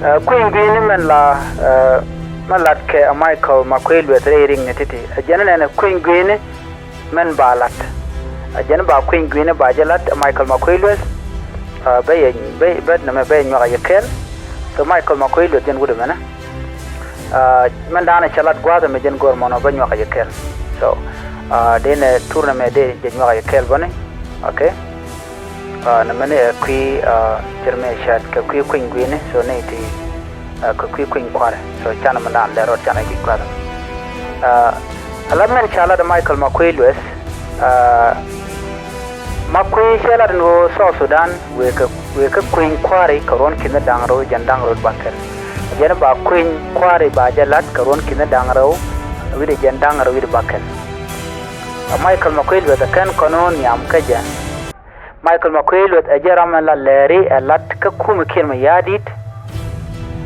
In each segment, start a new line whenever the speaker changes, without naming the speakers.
Queen Green men la malatke a Michael makuei with reading it. A general and a Queen Green men balat. A general Queen Green by Jalat, a Michael makuei with bay Bednam bay Yakel. So Michael makuei with Jen Woodman. Mandana Chalat Guada Majan Gorman of Yakel. So then a tournament day Yakel Bonnie. Okay. Namane kui Jeremy Shat kui Queen Green so naiti kui Queen Quarter so chana mandan le ro chana ki quarter alammen chala da Michael makuei Lewis makuei chala no South Sudan we ka Queen Quarter karon kinda dangro jandang road bakel jana ba Queen Quarter ba jalat karon kinda dangro wi de jandang ro wi de bakel Michael makuei Lewis kan konon yam kaja Michael makuei with a Jeramala Larry a lat kakum kirma yadit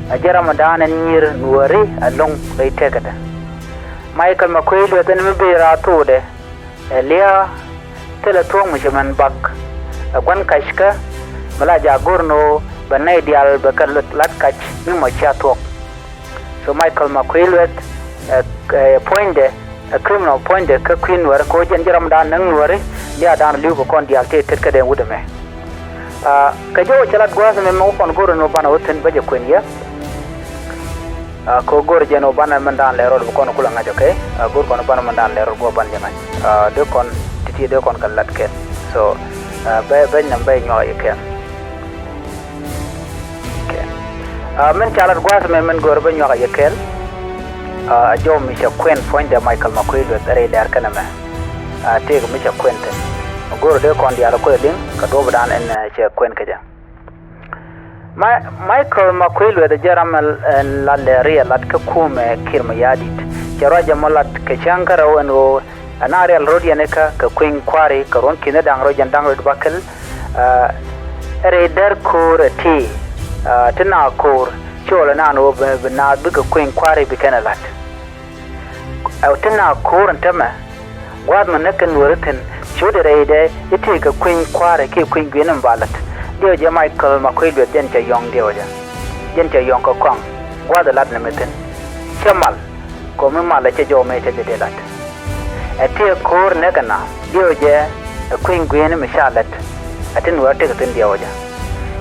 a Jeramadan and near Nuer a long way tegada. Michael makuei with an Mibira Tode a Lea Teletong Mishaman Bak a Gwan Kashka Malaja Gurno Banadial Bakal Latkach Numachatok. So Michael makuei with a pointer a criminal pointer Queen were coach and Jeramadan and Nuer. Dia dan liu ko dia te tet de wude me ka jo chalat gwas me mo kon goro no bana woten baje kwenya ko goro je no bana mandan le ro ko no kula ngajo ke gor ko no bana mandan le ro go ban jama de kon titi de kon kalat ke so be nam be nyo ke men chalat gwas me men goro be nyo ke jo mi cha kwen point de Michael makuei do tare dar kana me take Mr. Quentin. Go to con the Alaquilling, Kadovan and Quentin Kaja. Michael makuei with the Jeramal and Laleria Latkakume Kirmayadit, Jaraja Malat Kachankaro and an Ariel Rodianeka, Queen Quarry, Karon Kinadang Rojan Dangrod Buckle, Raider Core Tea, Tina Core, Cholanano, Benard, Big Queen Quarry became a lot. Tina Core and Tema. Guadman Nakan Wurton, showed a day, it take a Queen Quarry, Queen Green and Ballet. Dear Michael makuei with Denta Young Deoja. Denta Young Kong, Guada Latnamitan. Chamal, Comimala Chajo made a delat. A tear core Negana, Deoja, a Queen Green and Charlotte. I didn't work it in Deoja.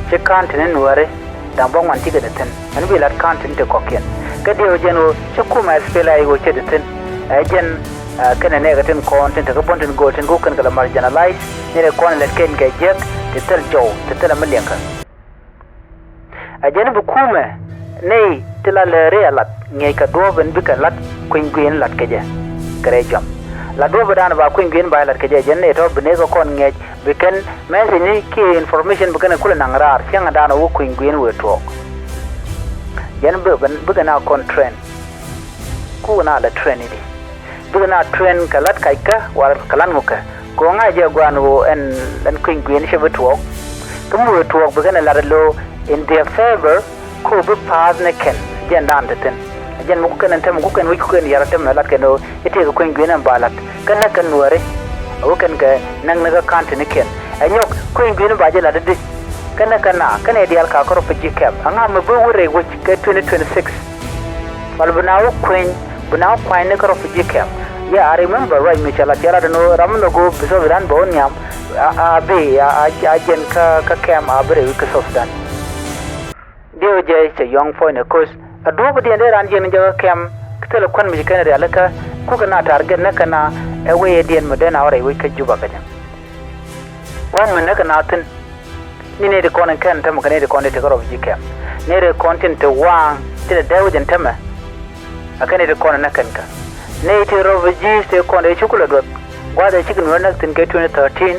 She can't in worry, Dambong and Tigatin, and we let can't into Cocken. Gadiojan, Chukuma Spela, which is Agent. Can a negative content of a gold and go can marginalize, near a corner that can get jerk to tell Joe, to tell a millionka. A general Kume, nay, till a realat, Naka Dove and Bika Lat, Queen Green Latkaja, Garajum. La Dovadan about Queen Green by Latkaja, generator, Benego Con Gage, we can mention key information because a Kulanangar, Yangadana, Queen Green will talk. Jan Bugana con trend. Kuna the Trinity. Bugana train kalat kaika war kalanmuka ko nga jagwano and Queen Green shabu talk kumu talk bugana laralo in their favor ko bu partner ken jandan ten jan mukan and tem kuken we kuken yaratem lat keno ite ko Queen Green and balat kana kan ware awokan ka nang naga kantene ken anyok Queen Green ba jala de kana dial ka ko piji cap anga mabu wure which 2026 balbanaw Queen Bunau Quine of Jicam. Yeah, I remember right, Michel. I don't know Ramanogo, Bisovidan Boniam, Abbey, Ajen Kakam, Abbey, South Sudan. DOJ is a young point, of course. A dog at the end of the Cam, Telequan Michigan, Alaka, Coconut, Argan Nakana, away at the end, Modena, or a wicked Jubakajan. One Manakanatin, Nina the Conan can Tamakane the content of Jicam. Near a content to one till the David and Tama. A Canada corner Nakanka. Native refugees they call a chocolate. Why the chicken run in 2013,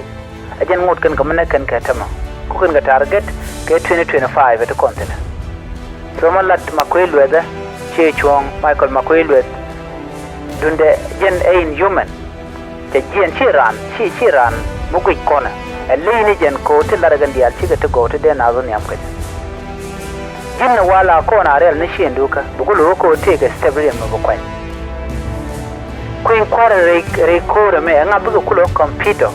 a general can come in a Katama. Cooking a target, get 2025 at the continent. Somalat makuei weather, Che Chong, Michael makuei with Dunde Jen Ain human. The Jen Chiran, Mugui corner, a lineage and coat Laragandia chicken to go to the Nazon Yamka. Jimna wala kona real nishi nduka bugulu ko take a step in mabukwan Queen Quarry record me anga bugu kulo computer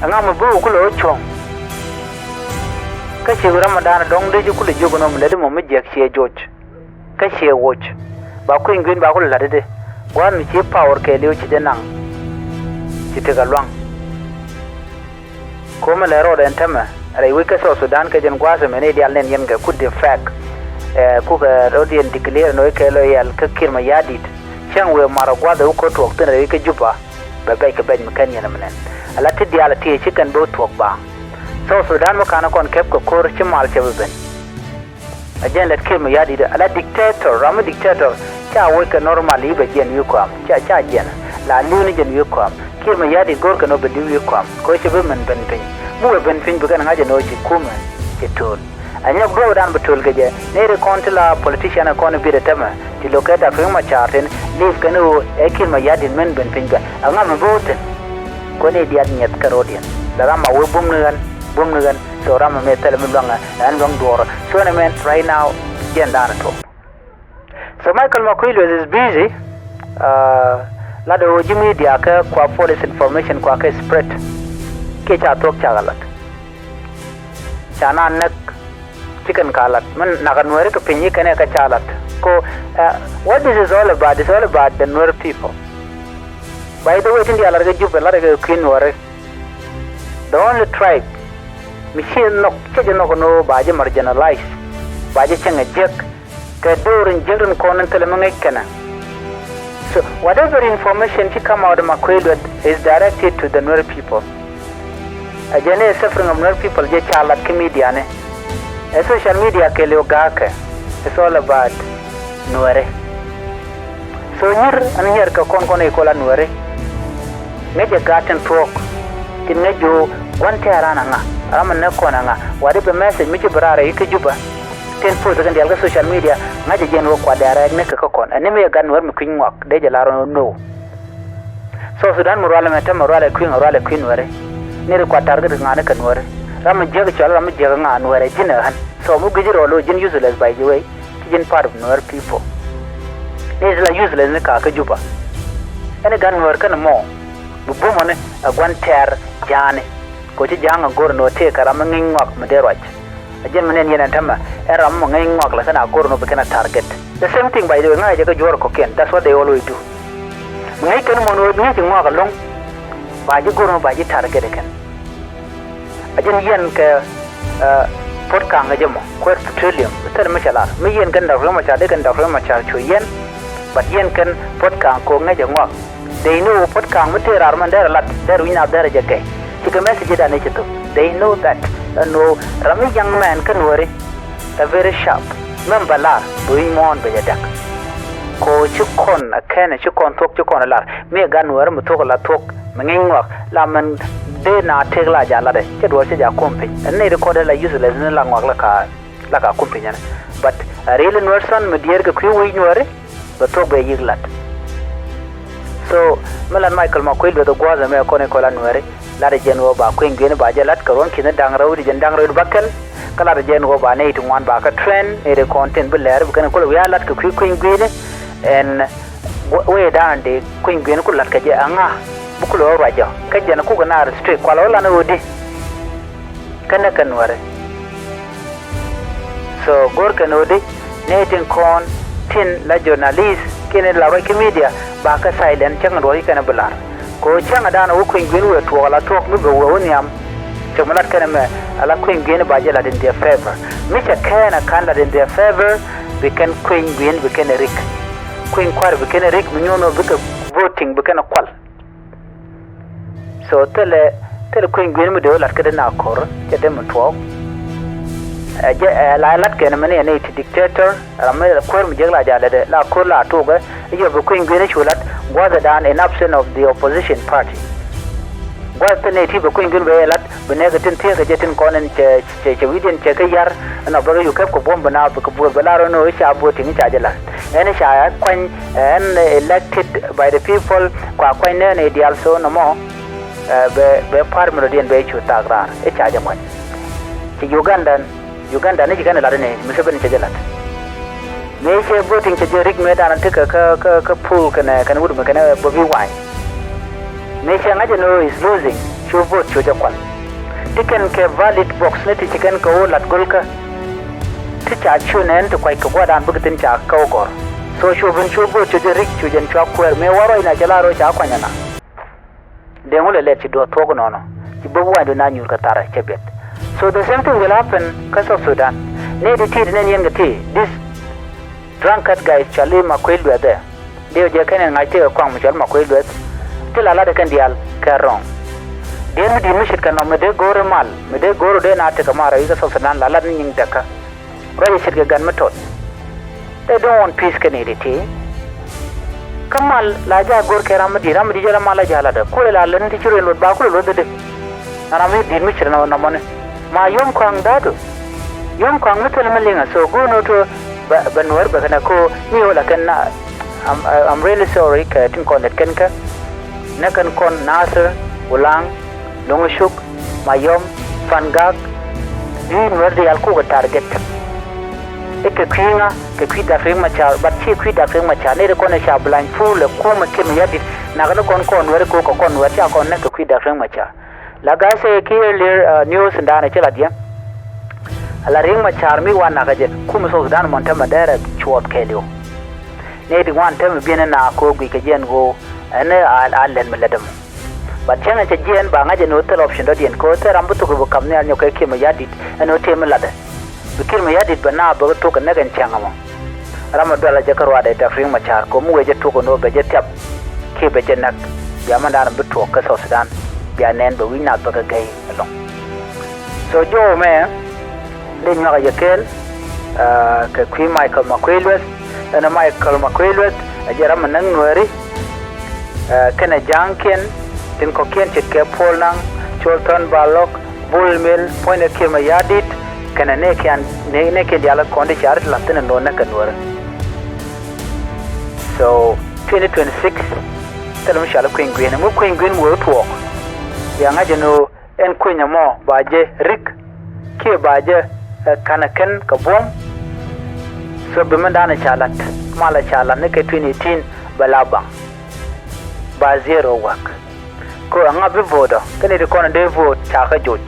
anga mabu kulo chong ka che Ramadan dong de ku le jogo no mle de mo me je che George ka che watch ba ku ngin ba ku la de gwan mi che power ke le chi de nang chi te galwang ko me le ro den tama ai we ka South Sudan ka jen gwa se me ne dial nen yen ga ku de fact ku ga rodien declare no ke lo yal ka kirma yadit chang we mara gwa da ko to tene re ka juba ba ba ka ben kan yana menen ala ti dial ti chi kan bo to ba South Sudan mo kana kon kep ko kor chi mal che ben ajen let kirma yadit ala dictator ram dictator cha we ka normally be jen yu ko cha jen la lu ni jen yu ko kirma yadit gor ka no be yu ko ko che be men ben pin mu ben pin be kan ngaje no chi kuma che tol anya go dan betul geje ne re kontla politician kon bi de tema ti lokata fema charten live kanu ekirma yadit men ben pin ga anga me vote ko ne diat nyet karodian dara ma we bumnugan so rama me tele me banga an bang dor so ne men right now jen dana to so Michael Makuei is busy la do jimi dia ka kwa police information kwa ka spread ke cha tok cha galat chana nak chicken kalat man nagan were ka pinyi kane ka chalat ko what this is all about is all about the Nuer people. By the way, in the alarga jupe larga queen were the only tribe machine no cheje no no baje marginalized baje changa jek ka dorin jirin konan telemangai kana. So whatever information she come out of Makuei is directed to the Nuer people. Ajane suffering of Nuer people je chalat ki media ne. Social media ke leo gaka it's all about Nuer. So here ka kon e kola Nuer ngeje gaten talk kin ngejo wante arana nga araman ne kona nga wadi be message mi jibrara yike juba ten po daga ndialga social media ngaje jen wo kwa dara ne ka kon ane me gan war mi kwin wak de je laro no so Sudan murwala meta murwala kwin Nuer ne re kwa target ngane kan Nuer ram jega chala ram jega nga Nuer jina han so mu gijiro lo jin useless by the way jin part of Nuer people ne is la useless ne ka juba ene gan Nuer kan mo bu mone agwan ter jane ko ci janga gor no te karam ngin wak mederwach ajen menen yena tama eram ngin wak la kana gor no be kana target the same thing by the way ngaje ka jor ko ken that's what they always do ngai kan mo no ni ci ngwa long baji gor no baji target ken ajen yen ka pot ka ngaje mo ko petroleum tar mashala mi yen kan da roma cha de kan da roma cha chu yen but yen kan pot ka ko ngaje ngwa they know pot kang muter arman der lat der wina der jake chika message da ne chito they know that no rami young man kan wori a very sharp membala doing mon be jadak ko chikon akene chikon tok chikon lar me gan wor mu tok la tok mengengwa la man de na tegla jala de chedwo che ja kompe ne record la useless ne la ngwa la ka kompe nyana but real version me dier ka kwi wi nyore ba tok be yiglat. So Melan Michael Makuei do gwaza me ko ne ko la Nuer la de jen wo ba ko ngene ba jalat ka ron kina dangraw di jen dangraw bakal kala de jen wo ba ne itu wan ba ka train e de content be ler bu kana ko ya lat ka ko ngene en we dan de ko ngene ko lat ka je anga bu ko lo raja ka jen ko na restrict kwala wala na wodi kana kan Nuer so gor kan wodi ne tin kon tin la journalist kene la roki media ba ka silent chang roi kana bular ko chang da na ko ngin we to wala to mi go woni am chamalat kana me ala ko ngin ba jela in their favor mi cha kana kan la in their favor we can ko ngin we can rik ko kwar we can rik mi nyono bi ka voting bi kana kwal so tele ko ngin mi do lat ka na kor cha dem to la lat kana mane ne dictator ramai ko mi jela jala de la ko la to ga you have queen Gwyneth Chulat was done in absence of the opposition party. Was the native of Queen Gwyneth the negative take a jetting con and we didn't check a year and a brother you kept a bomb now because Bolaro no is voting in Chajala. And elected by the people, Quaquine, and also no more, the parliament and Bay Chutagra, a Chajaman. Uganda, Nigan Ladane, Mr. Chajalat. Maybe voting to Rick Medan and take a pool can would make Bobby wine. Maybe Angelo is losing, she'll vote to Japan. tiken ke valid box ne ti chicken ko lat golka ti cha chunen to kwai ko gwadan bugitin cha ko gor so sho bin sho go to rik chu jen cha kwer me waro ina jalaro cha kwanyana de ngule le ti do togo nono ti bobu wa do na nyur ka tara chebet so the same thing will happen ka South Sudan ne de ti ne yen gati this drunkard guy chali makuei luɛth de je kan ngai te kwang mu chal makuei luɛth ti la de kan dial ka rong de mi di mishit kan no me de gore mal me de goro de na te kamara ika South Sudan la ni ning daka right shit ga gan matot they don't want peace kan it kamal la ja gor ke ramadi jala mala jala da ko la len ti chiro lot ba ko lot de na me di mishit na na mone ma yom kwang da do yom kwang ne tele malinga so go no to Nuer ba kana ko ni wala kan I'm really sorry ka tin kon kan ka na kan kon Nasser ulang longshuk mayom fangak di Nuer de al ko target ke kwinga ke kwida frema cha bat chi kwida frema cha ne ko na sha blan full ko ma ke mi yadi na kan kon Nuer ko kon Nuer cha kon na ke kwida frema cha la ga se clear news ndana cha ladia ala ring ma charmi wana gaje kuma South Sudan monta madara chwot kelio ne di wan tam biene na ko gi ke jen go ane alen meladam but changa che jen ba ngaje no tel option do dien ko te rambu to go kam ne anyo ke ke ma yadit eno te melada bikir ma yadit bana ba to ka nagan changa mo rama dala je karwa da ta ring ma char ko mu weje to ko no be je tap ke be je nak ya man da rambu to ka South Sudan ya nen ba wi na ba ga gai along so jo me le nyaga yekel ke kwi Michael makuei luɛth ana Michael makuei luɛth ajara manang Nueri kana janken tin ko ken chit ke polnang cholton balok bulmil point ke ma yadit kana ne ke diala konde char latin no na kanwar so 2026 telo shala queen wo to ya ngajeno en kwenya mo baje rik ke baje kana ken ka bom so bimanda na chalat mala chalat ne ke 2018 balaba ba zero wak ko anga bi voda kene de kona de vote cha ka joj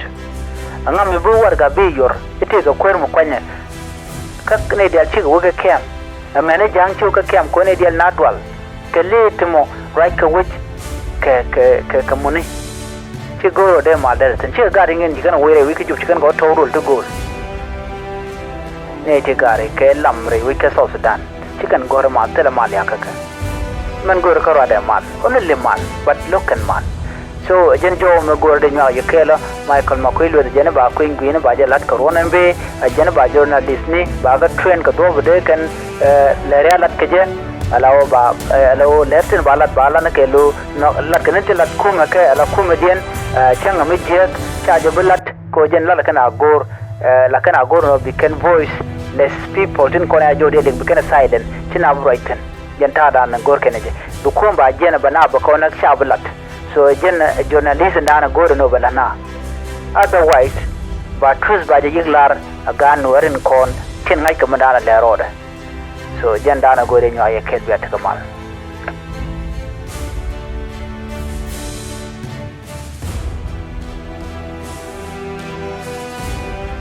anga mi bu warga bi yor ite ga kwer mu kwanya kak ne da ci ga kem amene jang ci ka kem ko ne del nadwal ke letimo right ka wich ke muni ci goro de ma da tan ci ga ringen ji kana were wi ki ju ci kan go tawrol to gol ne ti gare ke lamre wi ke South Sudan ci kan goro ma tele mal ya kaka man goro ka rada mal only mal but local mal so jen jo me goro de nya ye kela Michael makuei luɛth jen ba ko ingwin ba je lat corona be jen ba journalist ni ba ga train ka do de kan le lat ke je alawo ba alawo letin balat bala na ke lo lat kan te lat kuma ke ala kuma dien changa mi je cha je bulat ko jen la kana gor la kana gor no be can voice less people tin ko na jode de be kana silent tin abrighten jen ta da na gor keneje du ko ba jen ba na ba ko na cha bulat so jen journalist na gor no bala na otherwise ba trus ba je yiglar aga Nuerin kon tin ngai kamanda la roda so jen da na gore nyo aye ket biat kamal